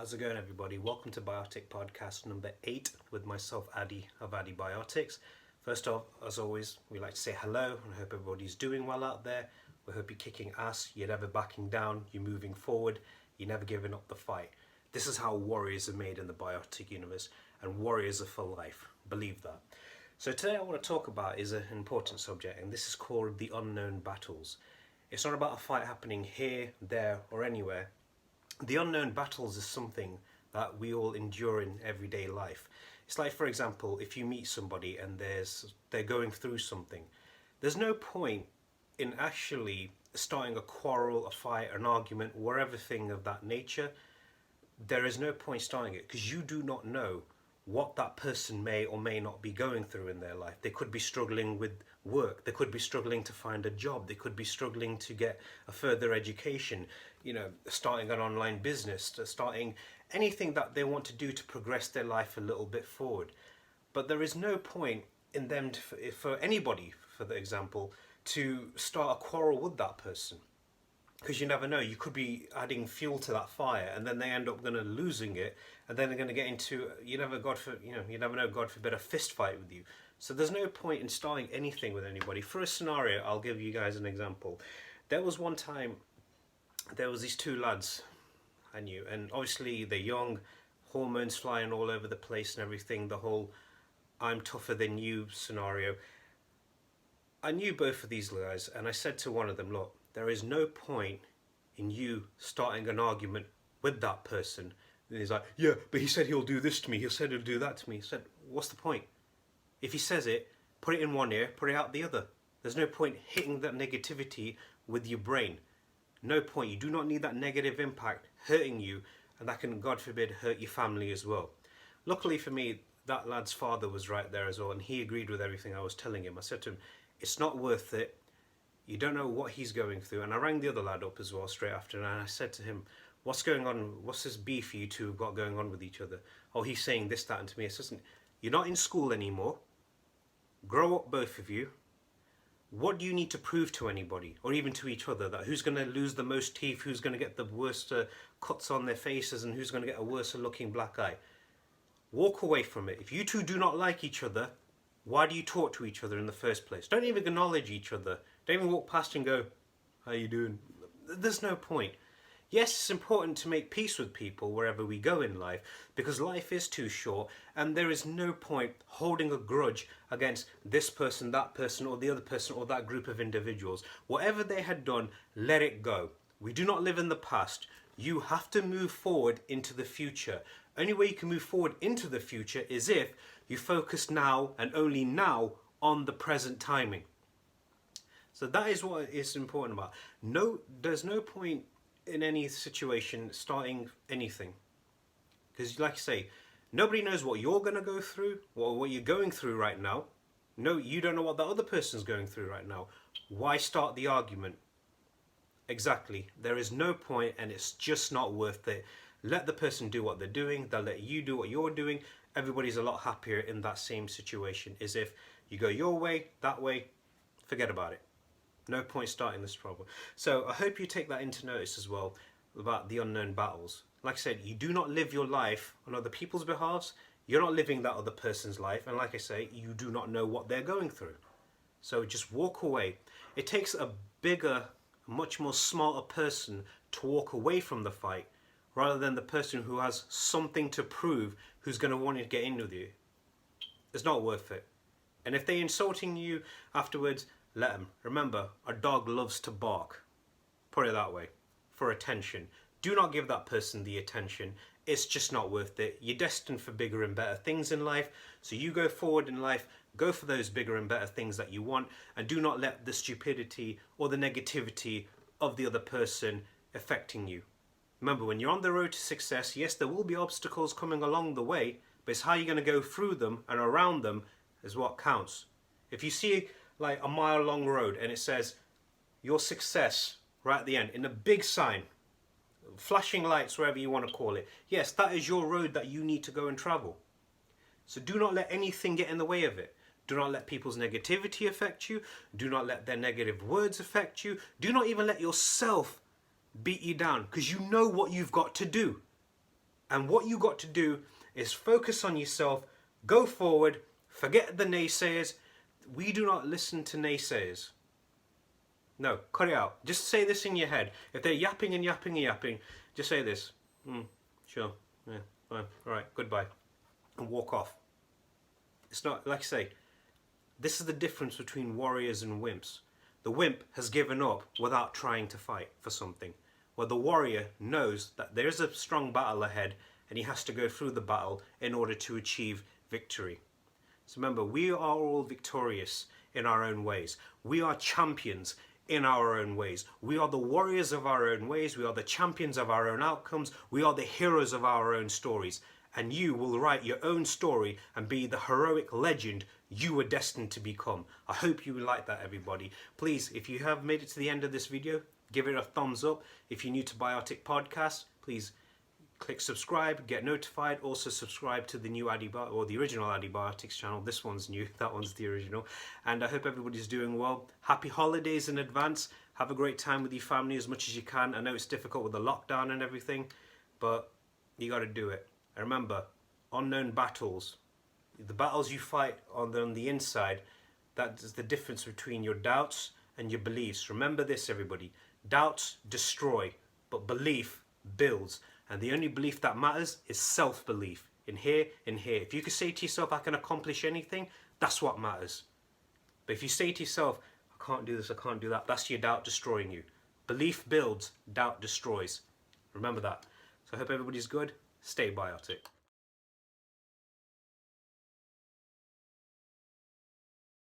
How's it going, everybody? Welcome to Biotic Podcast number 8 with myself, Addy of AddiBiotics. First off, as always, we like to say hello and I hope everybody's doing well out there. We hope you're kicking ass, you're never backing down, you're moving forward, you're never giving up the fight. This is how warriors are made in the biotic universe, and warriors are for life. Believe that. So today I want to talk about is an important subject, and this is called the unknown battles. It's not about a fight happening here, there, or anywhere. The unknown battles is something that we all endure in everyday life. It's like, for example, if you meet somebody and they're going through something, there's no point in actually starting a quarrel, a fight, an argument, or everything of that nature. There is no point starting it because you do not know what that person may or may not be going through in their life. They could be struggling with work, they could be struggling to find a job, they could be struggling to get a further education, starting an online business, starting anything that they want to do to progress their life a little bit forward. But there is no point in them, for anybody, for the example, to start a quarrel with that person. Because you never know, you could be adding fuel to that fire and then they end up losing it, and then they're going to get into, you never know, God forbid, a fist fight with you. So there's no point in starting anything with anybody. For a scenario, I'll give you guys an example. There was one time, there was these two lads I knew, and obviously they're young, hormones flying all over the place and everything, the whole I'm tougher than you scenario. I knew both of these guys, and I said to one of them, look, there is no point in you starting an argument with that person. And he's like, yeah, but he said he'll do this to me, he said he'll do that to me. I said, what's the point? If he says it, put it in one ear, put it out the other. There's no point hitting that negativity with your brain. No point. You do not need that negative impact hurting you, and that can, God forbid, hurt your family as well. Luckily for me, that lad's father was right there as well, and he agreed with everything I was telling him. I said to him, it's not worth it. You don't know what he's going through. And I rang the other lad up as well straight after, and I said to him, what's going on? What's this beef you two have got going on with each other? Oh, he's saying this, that, and to me. I said, listen, you're not in school anymore. Grow up, both of you. What do you need to prove to anybody, or even to each other, that who's going to lose the most teeth, who's going to get the worst cuts on their faces, and who's going to get a worse looking black eye? Walk away from it. If you two do not like each other, why do you talk to each other in the first place? Don't even acknowledge each other. Don't even walk past and go, how you doing? There's no point. Yes, it's important to make peace with people wherever we go in life, because life is too short, and there is no point holding a grudge against this person, that person, or the other person, or that group of individuals. Whatever they had done, let it go. We do not live in the past. You have to move forward into the future. Only way you can move forward into the future is if you focus now, and only now, on the present timing. So that is what is important about. No, there's no point in any situation starting anything, because like I say, nobody knows what you're going to go through, or what you're going through right now. No, you don't know what the other person's going through right now. Why start the argument? Exactly. There is no point, and it's just not worth it. Let the person do what they're doing. They'll let you do what you're doing. Everybody's a lot happier in that same situation. Is if you go your way, that way, forget about it. No point starting this problem. So I hope you take that into notice as well about the unknown battles. Like I said, you do not live your life on other people's behalves. You're not living that other person's life. And like I say, you do not know what they're going through. So just walk away. It takes a bigger, much more smarter person to walk away from the fight, rather than the person who has something to prove, who's going to want to get in with you. It's not worth it. And if they're insulting you afterwards, let them. Remember, a dog loves to bark. Put it that way. For attention. Do not give that person the attention. It's just not worth it. You're destined for bigger and better things in life. So you go forward in life, go for those bigger and better things that you want, and do not let the stupidity or the negativity of the other person affecting you. Remember, when you're on the road to success, yes, there will be obstacles coming along the way, but it's how you're going to go through them and around them is what counts. If you see like a mile long road and it says your success right at the end in a big sign, flashing lights, wherever you want to call it, yes, that is your road that you need to go and travel. So do not let anything get in the way of it. Do not let people's negativity affect you. Do not let their negative words affect you. Do not even let yourself beat you down, because you know what you've got to do. And what you got to do is focus on yourself, go forward, forget the naysayers. We do not listen to naysayers. No, cut it out. Just say this in your head. If they're yapping and yapping and yapping, just say this. Sure, yeah, fine, all right, goodbye. And walk off. It's not, like I say, this is the difference between warriors and wimps. The wimp has given up without trying to fight for something, where the warrior knows that there is a strong battle ahead and he has to go through the battle in order to achieve victory. So remember, we are all victorious in our own ways. We are champions in our own ways. We are the warriors of our own ways. We are the champions of our own outcomes. We are the heroes of our own stories. And you will write your own story and be the heroic legend you were destined to become. I hope you like that, everybody. Please, if you have made it to the end of this video, give it a thumbs up. If you're new to Biotic Podcast, please click subscribe, get notified. Also subscribe to the new or the original AddiBiotics channel. This one's new, that one's the original. And I hope everybody's doing well. Happy holidays in advance. Have a great time with your family as much as you can. I know it's difficult with the lockdown and everything, but you got to do it. And remember, unknown battles, the battles you fight on the inside, that is the difference between your doubts and your beliefs. Remember this, everybody. Doubts destroy, but belief builds. And the only belief that matters is self-belief. In here, in here. If you can say to yourself, I can accomplish anything, that's what matters. But if you say to yourself, I can't do this, I can't do that, that's your doubt destroying you. Belief builds, doubt destroys. Remember that. So I hope everybody's good. Stay biotic.